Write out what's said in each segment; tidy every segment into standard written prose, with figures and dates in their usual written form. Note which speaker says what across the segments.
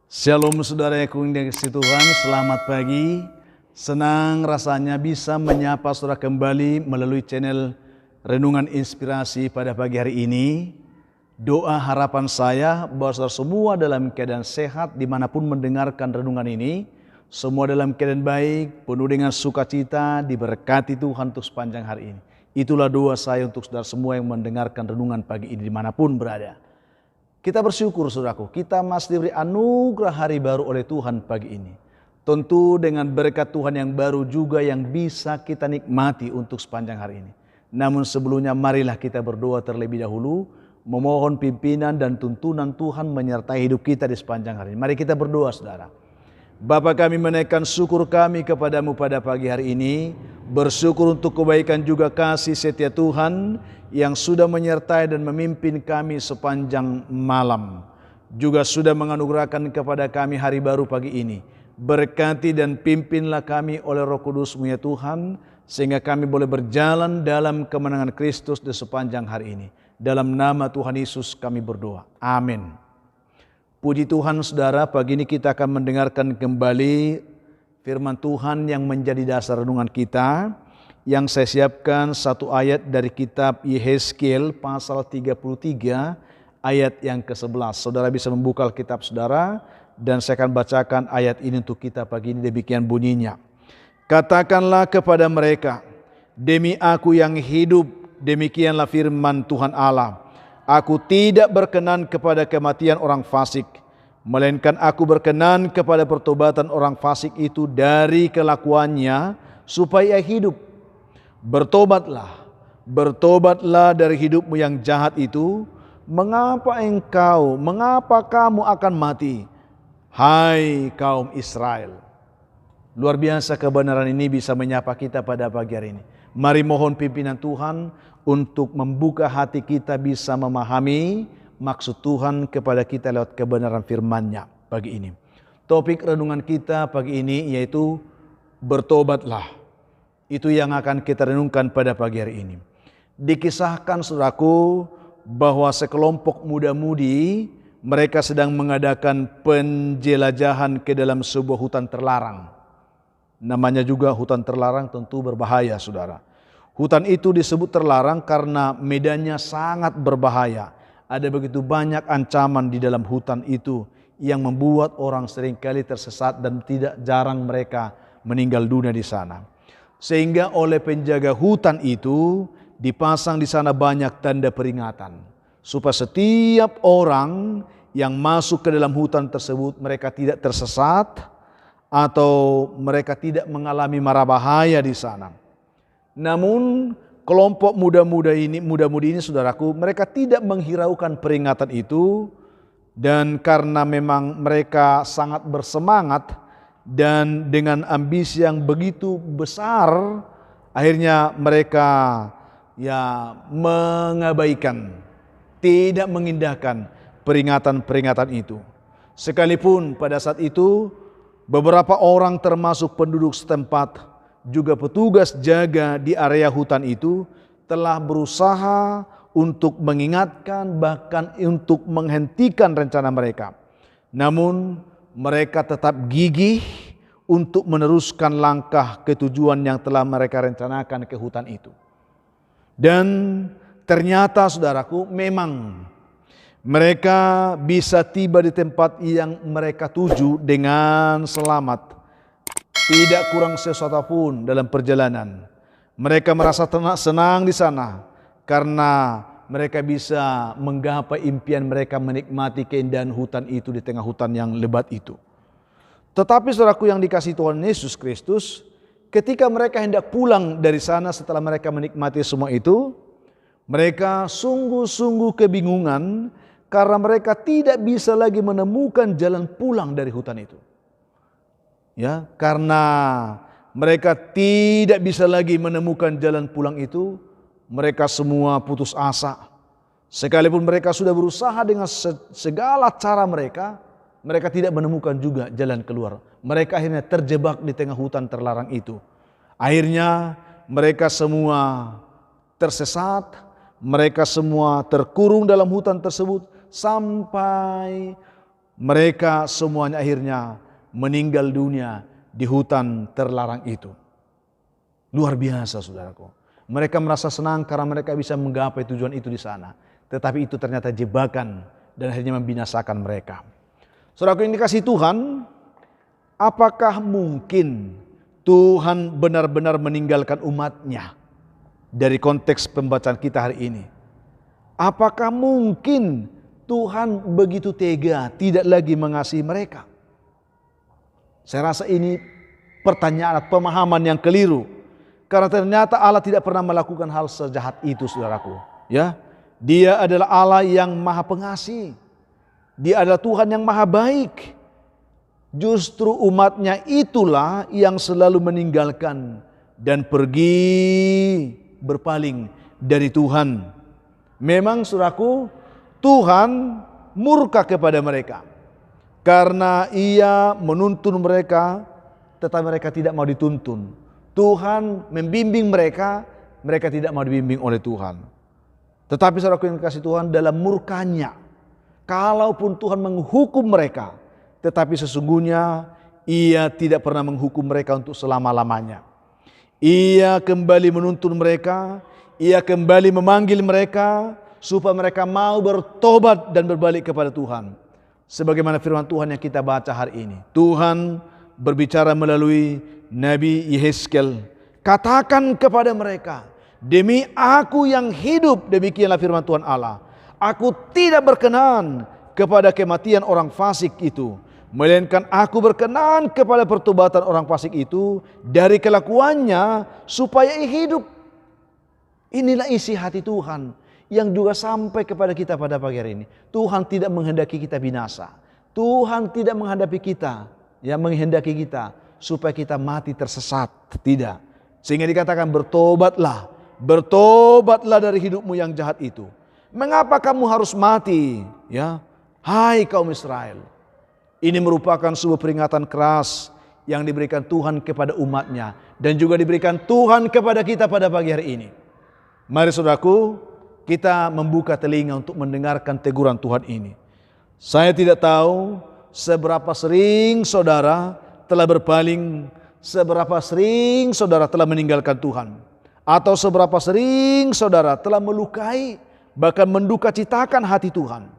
Speaker 1: Shalom saudara yang kekasih Tuhan, selamat pagi. Senang rasanya bisa menyapa saudara kembali melalui channel Renungan Inspirasi pada pagi hari ini. Doa harapan saya bahwa saudara semua dalam keadaan sehat dimanapun mendengarkan renungan ini. Semua dalam keadaan baik, penuh dengan sukacita, diberkati Tuhan untuk sepanjang hari ini. Itulah doa saya untuk saudara semua yang mendengarkan renungan pagi ini dimanapun berada. Kita bersyukur saudaraku, kita masih diberi anugerah hari baru oleh Tuhan pagi ini. Tentu dengan berkat Tuhan yang baru juga yang bisa kita nikmati untuk sepanjang hari ini. Namun sebelumnya marilah kita berdoa terlebih dahulu, memohon pimpinan dan tuntunan Tuhan menyertai hidup kita di sepanjang hari ini. Mari kita berdoa saudara. Bapa, kami menaikkan syukur kami kepadamu pada pagi hari ini. Bersyukur untuk kebaikan juga kasih setia Tuhan yang sudah menyertai dan memimpin kami sepanjang malam. Juga sudah menganugerahkan kepada kami hari baru pagi ini. Berkati dan pimpinlah kami oleh Roh Kudus-Mu ya Tuhan, sehingga kami boleh berjalan dalam kemenangan Kristus di sepanjang hari ini. Dalam nama Tuhan Yesus kami berdoa. Amin. Puji Tuhan saudara, pagi ini kita akan mendengarkan kembali firman Tuhan yang menjadi dasar renungan kita. Yang saya siapkan satu ayat dari kitab Yehezkiel pasal 33 ayat yang ke-11. Saudara bisa membuka kitab saudara dan saya akan bacakan ayat ini untuk kita pagi ini, demikian bunyinya. Katakanlah kepada mereka, demi aku yang hidup, demikianlah firman Tuhan Allah. Aku tidak berkenan kepada kematian orang fasik, melainkan aku berkenan kepada pertobatan orang fasik itu dari kelakuannya supaya hidup. Bertobatlah dari hidupmu yang jahat itu. Mengapa kamu akan mati, hai kaum Israel? Luar biasa kebenaran ini bisa menyapa kita pada pagi hari ini. Mari mohon pimpinan Tuhan untuk membuka hati kita bisa memahami maksud Tuhan kepada kita lewat kebenaran firman-Nya pagi ini. Topik renungan kita pagi ini yaitu bertobatlah. Itu yang akan kita renungkan pada pagi hari ini. Dikisahkan saudaraku bahwa sekelompok muda-mudi mereka sedang mengadakan penjelajahan ke dalam sebuah hutan terlarang. Namanya juga hutan terlarang, tentu berbahaya saudara. Hutan itu disebut terlarang karena medannya sangat berbahaya. Ada begitu banyak ancaman di dalam hutan itu yang membuat orang seringkali tersesat dan tidak jarang mereka meninggal dunia di sana. Sehingga oleh penjaga hutan itu dipasang di sana banyak tanda peringatan supaya setiap orang yang masuk ke dalam hutan tersebut mereka tidak tersesat atau mereka tidak mengalami mara bahaya di sana. Namun kelompok muda-mudi ini saudaraku, mereka tidak menghiraukan peringatan itu, dan karena memang mereka sangat bersemangat dan dengan ambisi yang begitu besar, akhirnya mereka mengabaikan, tidak mengindahkan peringatan-peringatan itu. Sekalipun pada saat itu beberapa orang termasuk penduduk setempat, juga petugas jaga di area hutan itu telah berusaha untuk mengingatkan, bahkan untuk menghentikan rencana mereka. Namun mereka tetap gigih untuk meneruskan langkah ke tujuan yang telah mereka rencanakan ke hutan itu. Dan ternyata saudaraku, memang mereka bisa tiba di tempat yang mereka tuju dengan selamat. Tidak kurang sesuatu pun dalam perjalanan. Mereka merasa senang di sana karena mereka bisa menggapai impian mereka menikmati keindahan hutan itu di tengah hutan yang lebat itu. Tetapi saudaraku yang dikasihi Tuhan Yesus Kristus, ketika mereka hendak pulang dari sana setelah mereka menikmati semua itu, mereka sungguh-sungguh kebingungan karena mereka tidak bisa lagi menemukan jalan pulang dari hutan itu. Ya, karena mereka tidak bisa lagi menemukan jalan pulang itu, mereka semua putus asa. Sekalipun mereka sudah berusaha dengan segala cara mereka tidak menemukan juga jalan keluar. Mereka akhirnya terjebak di tengah hutan terlarang itu. Akhirnya mereka semua tersesat, mereka semua terkurung dalam hutan tersebut sampai Mereka semuanya akhirnya meninggal dunia di hutan terlarang itu. Luar biasa saudaraku. Mereka merasa senang karena mereka bisa menggapai tujuan itu di sana. Tetapi itu ternyata jebakan dan akhirnya membinasakan mereka. Saudaraku yang dikasihi Tuhan, apakah mungkin Tuhan benar-benar meninggalkan umatnya dari konteks pembacaan kita hari ini? Apakah mungkin Tuhan begitu tega tidak lagi mengasihi mereka? Saya rasa ini pertanyaan atau pemahaman yang keliru. Karena ternyata Allah tidak pernah melakukan hal sejahat itu saudaraku. Ya, Dia adalah Allah yang maha pengasih. Dia adalah Tuhan yang maha baik. Justru umatnya itulah yang selalu meninggalkan dan pergi berpaling dari Tuhan. Memang saudaraku, Tuhan murka kepada mereka karena Ia menuntun mereka, tetapi mereka tidak mau dituntun. Tuhan membimbing mereka, mereka tidak mau dibimbing oleh Tuhan. Tetapi saudaraku yang dikasihi Tuhan, dalam murkanya, kalaupun Tuhan menghukum mereka, tetapi sesungguhnya Ia tidak pernah menghukum mereka untuk selama-lamanya. Ia kembali menuntun mereka, Ia kembali memanggil mereka supaya mereka mau bertobat dan berbalik kepada Tuhan. Sebagaimana firman Tuhan yang kita baca hari ini. Tuhan berbicara melalui Nabi Yehezkel. Katakan kepada mereka, demi Aku yang hidup, demikianlah firman Tuhan Allah, Aku tidak berkenan kepada kematian orang fasik itu, melainkan Aku berkenan kepada pertobatan orang fasik itu dari kelakuannya supaya ia hidup. Inilah isi hati Tuhan yang juga sampai kepada kita pada pagi hari ini. Tuhan tidak menghendaki kita binasa. Tuhan tidak menghendaki kita, menghendaki kita supaya kita mati tersesat. Tidak. Sehingga dikatakan bertobatlah. Bertobatlah dari hidupmu yang jahat itu. Mengapa kamu harus mati? Ya, hai kaum Israel. Ini merupakan sebuah peringatan keras yang diberikan Tuhan kepada umatnya dan juga diberikan Tuhan kepada kita pada pagi hari ini. Mari saudaraku, kita membuka telinga untuk mendengarkan teguran Tuhan ini. Saya tidak tahu seberapa sering saudara telah berpaling, seberapa sering saudara telah meninggalkan Tuhan, atau seberapa sering saudara telah melukai, bahkan menduka citakan hati Tuhan,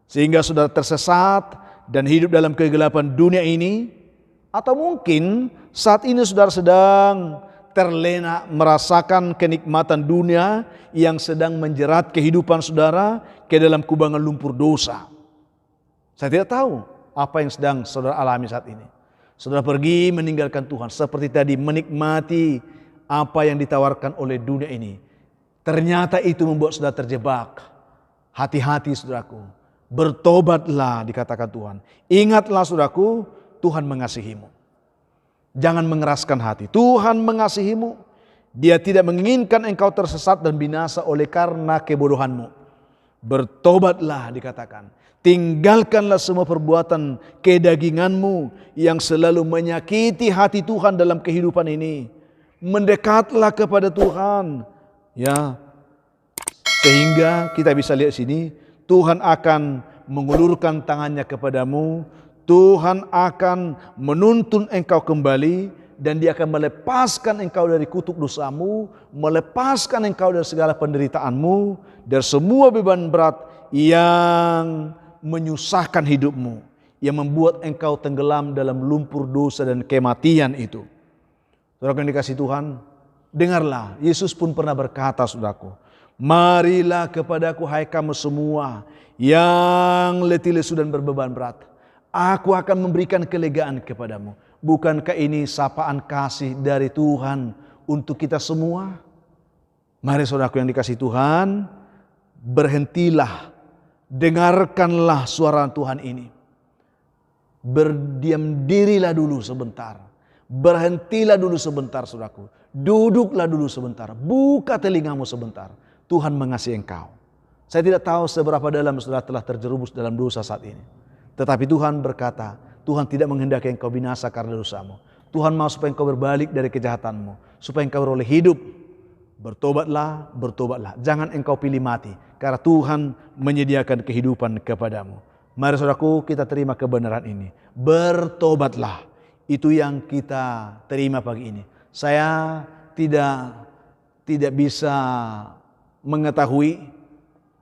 Speaker 1: sehingga saudara tersesat dan hidup dalam kegelapan dunia ini. Atau mungkin saat ini saudara sedang terlena merasakan kenikmatan dunia yang sedang menjerat kehidupan saudara ke dalam kubangan lumpur dosa. Saya tidak tahu apa yang sedang saudara alami saat ini. Saudara pergi meninggalkan Tuhan seperti tadi, menikmati apa yang ditawarkan oleh dunia ini. Ternyata itu membuat saudara terjebak. Hati-hati saudaraku, bertobatlah dikatakan Tuhan. Ingatlah saudaraku, Tuhan mengasihimu. Jangan mengeraskan hati. Tuhan mengasihimu. Dia tidak menginginkan engkau tersesat dan binasa oleh karena kebodohanmu. Bertobatlah dikatakan. Tinggalkanlah semua perbuatan kedaginganmu yang selalu menyakiti hati Tuhan dalam kehidupan ini. Mendekatlah kepada Tuhan. Ya. Sehingga kita bisa lihat sini, Tuhan akan mengulurkan tangannya kepadamu. Tuhan akan menuntun engkau kembali dan Dia akan melepaskan engkau dari kutuk dosamu, melepaskan engkau dari segala penderitaanmu, dari semua beban berat yang menyusahkan hidupmu, yang membuat engkau tenggelam dalam lumpur dosa dan kematian itu. Saudara yang dikasihi Tuhan, dengarlah, Yesus pun pernah berkata, saudaraku, marilah kepadaku hai kamu semua yang letih lesu dan berbeban berat, Aku akan memberikan kelegaan kepadamu. Bukankah ini sapaan kasih dari Tuhan untuk kita semua? Mari saudaraku yang dikasihi Tuhan, berhentilah, dengarkanlah suara Tuhan ini. Berdiam dirilah dulu sebentar. Berhentilah dulu sebentar saudaraku. Duduklah dulu sebentar. Buka telingamu sebentar. Tuhan mengasihi engkau. Saya tidak tahu seberapa dalam saudara telah terjerumus dalam dosa saat ini. Tetapi Tuhan berkata, Tuhan tidak menghendaki engkau binasa karena dosamu. Tuhan mau supaya engkau berbalik dari kejahatanmu, supaya engkau beroleh hidup. Bertobatlah, bertobatlah. Jangan engkau pilih mati, karena Tuhan menyediakan kehidupan kepadamu. Mari saudaraku, kita terima kebenaran ini. Bertobatlah. Itu yang kita terima pagi ini. Saya tidak bisa mengetahui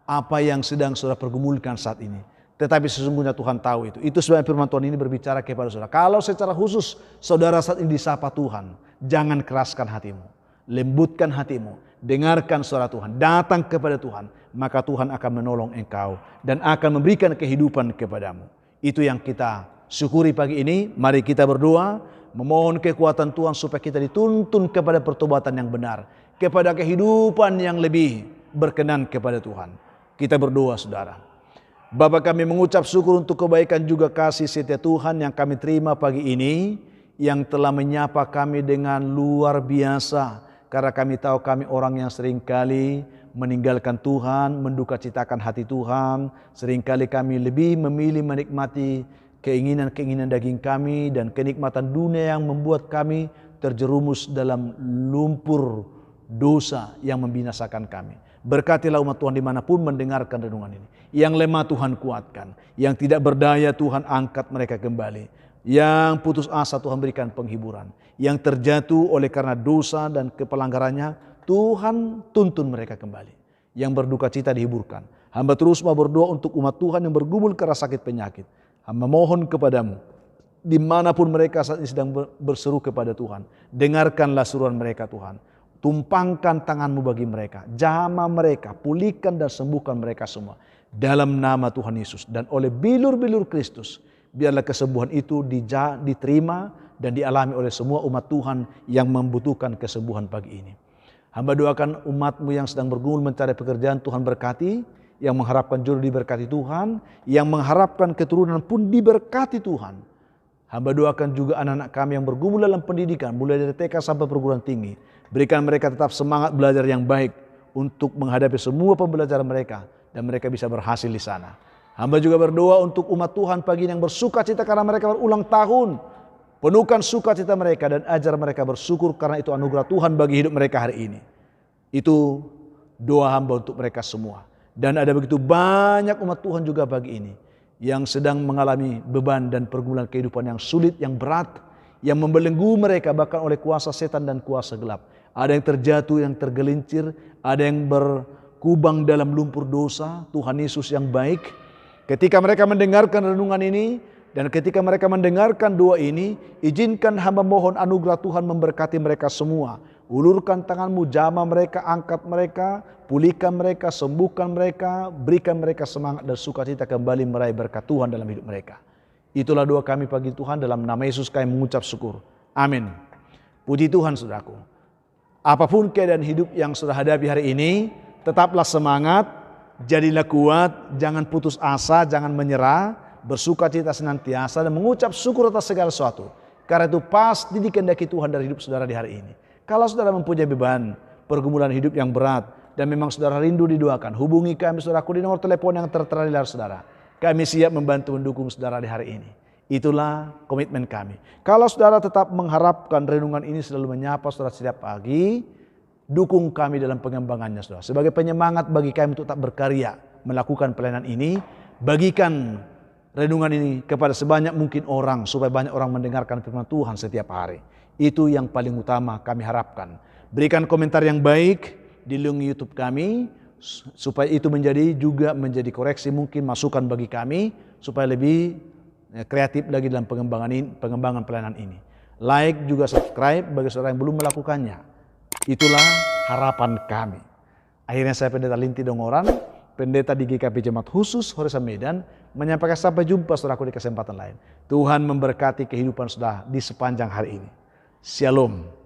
Speaker 1: apa yang sedang saudara pergumulkan saat ini. Tetapi sesungguhnya Tuhan tahu itu. Itu sebabnya firman Tuhan ini berbicara kepada saudara. Kalau secara khusus saudara saat ini disapa Tuhan, jangan keraskan hatimu. Lembutkan hatimu. Dengarkan suara Tuhan. Datang kepada Tuhan. Maka Tuhan akan menolong engkau. Dan akan memberikan kehidupan kepadamu. Itu yang kita syukuri pagi ini. Mari kita berdoa. Memohon kekuatan Tuhan supaya kita dituntun kepada pertobatan yang benar. Kepada kehidupan yang lebih berkenan kepada Tuhan. Kita berdoa saudara. Bapa, kami mengucap syukur untuk kebaikan juga kasih setia Tuhan yang kami terima pagi ini. Yang telah menyapa kami dengan luar biasa. Karena kami tahu kami orang yang seringkali meninggalkan Tuhan, menduka citakan hati Tuhan. Seringkali kami lebih memilih menikmati keinginan-keinginan daging kami dan kenikmatan dunia yang membuat kami terjerumus dalam lumpur dosa yang membinasakan kami. Berkatilah umat Tuhan dimanapun mendengarkan renungan ini. Yang lemah Tuhan kuatkan, yang tidak berdaya Tuhan angkat mereka kembali. Yang putus asa Tuhan berikan penghiburan. Yang terjatuh oleh karena dosa dan kepelanggarannya, Tuhan tuntun mereka kembali. Yang berduka cita dihiburkan. Hamba terus mau berdoa untuk umat Tuhan yang bergumul karena sakit penyakit. Hamba mohon kepadamu, dimanapun mereka saat ini sedang berseru kepada Tuhan, dengarkanlah seruan mereka Tuhan. Tumpangkan tanganmu bagi mereka, jamah mereka, pulihkan dan sembuhkan mereka semua. Dalam nama Tuhan Yesus dan oleh bilur-bilur Kristus, biarlah kesembuhan itu diterima dan dialami oleh semua umat Tuhan yang membutuhkan kesembuhan pagi ini. Hamba doakan umatmu yang sedang bergumul mencari pekerjaan, Tuhan berkati. Yang mengharapkan jodoh diberkati Tuhan. Yang mengharapkan keturunan pun diberkati Tuhan. Hamba doakan juga anak-anak kami yang bergumul dalam pendidikan, mulai dari TK sampai perguruan tinggi. Berikan mereka tetap semangat belajar yang baik untuk menghadapi semua pembelajaran mereka. Dan mereka bisa berhasil di sana. Hamba juga berdoa untuk umat Tuhan pagi ini yang bersuka cita karena mereka berulang tahun. Penuhkan sukacita mereka dan ajar mereka bersyukur karena itu anugerah Tuhan bagi hidup mereka hari ini. Itu doa hamba untuk mereka semua. Dan ada begitu banyak umat Tuhan juga pagi ini yang sedang mengalami beban dan pergumulan kehidupan yang sulit, yang berat, yang membelenggu mereka bahkan oleh kuasa setan dan kuasa gelap. Ada yang terjatuh, yang tergelincir, ada yang berkubang dalam lumpur dosa. Tuhan Yesus yang baik, ketika mereka mendengarkan renungan ini, dan ketika mereka mendengarkan doa ini, izinkan hamba mohon anugerah Tuhan memberkati mereka semua. Ulurkan tanganmu, jamah mereka, angkat mereka, pulihkan mereka, sembuhkan mereka, berikan mereka semangat dan sukacita kembali meraih berkat Tuhan dalam hidup mereka. Itulah doa kami pagi Tuhan, dalam nama Yesus kami mengucap syukur. Amin. Puji Tuhan saudaraku. Apapun keadaan hidup yang sudah hadapi hari ini, tetaplah semangat, jadilah kuat, jangan putus asa, jangan menyerah. Bersukacita senantiasa dan mengucap syukur atas segala sesuatu. Karena itu pasti dikehendaki Tuhan dari hidup saudara di hari ini. Kalau saudara mempunyai beban, pergumulan hidup yang berat, dan memang saudara rindu didoakan, hubungi kami saudaraku di nomor telepon yang tertera di layar saudara. Kami siap membantu mendukung saudara di hari ini. Itulah komitmen kami. Kalau saudara tetap mengharapkan renungan ini selalu menyapa saudara setiap pagi, dukung kami dalam pengembangannya saudara. Sebagai penyemangat bagi kami untuk tetap berkarya melakukan pelayanan ini, bagikan renungan ini kepada sebanyak mungkin orang supaya banyak orang mendengarkan firman Tuhan setiap hari. Itu yang paling utama kami harapkan. Berikan komentar yang baik di link YouTube kami supaya itu juga menjadi koreksi mungkin masukan bagi kami supaya lebih kreatif lagi dalam pengembangan pelayanan ini. Like juga subscribe bagi saudara yang belum melakukannya. Itulah harapan kami. Akhirnya saya Pendeta Linti Dongoran, pendeta di GKP Jemaat Khusus Horesan Medan, menyampaikan sampai jumpa saudaraku di kesempatan lain. Tuhan memberkati kehidupan saudara di sepanjang hari ini. Shalom.